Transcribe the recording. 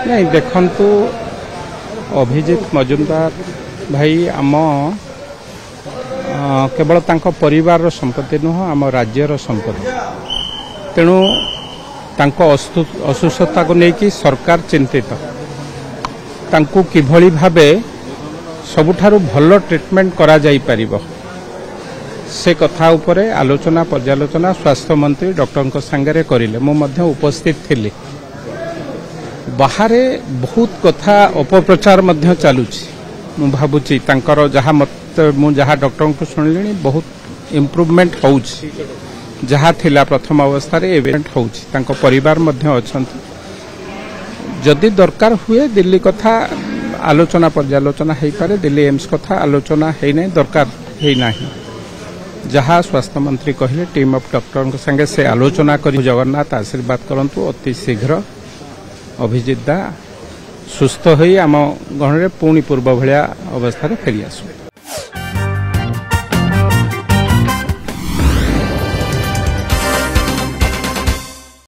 नहीं देखंतु अभिजीत मजुमदार भाई आम केवल तांको परिवार संपत्ति नुह आम राज्यर संपत्ति तेणु तांको असुस्थता को लेकिन सरकार चिंतित तांको किभली भाबे सबुठारु भल ट्रिटमेंट करा जाई परिबो से कथा उपरे आलोचना पर्यालोचना स्वास्थ्य मंत्री डॉक्टर संगे करिले मु मध्य उपस्थित थिली बाहर बहुत कथा अपप्रचार मध्य चलुची मु भाबुची तांकर जहा मत मु जहा डॉक्टर को सुनिली बहुत इम्प्रूवमेंट होउची जहा थिला प्रथम अवस्था रे इवेंट होउची तांको परिवार मध्य अछंती जदि दरकार हुए दिल्ली कथा आलोचना पर्यालोचना हेई पारे दिल्ली एम्स कथा आलोचना हेई नै दरकार हेई नाही जहा स्वास्थ्य मंत्री कहले टीम ऑफ डॉक्टर संगे से आलोचना करी जगन्नाथ आशीर्वाद करंतु अति शीघ्र अभिजीत दा सुस्थ होई आम गण रे पुणी पूर्व भलिया अवस्था रे फेरी आसु।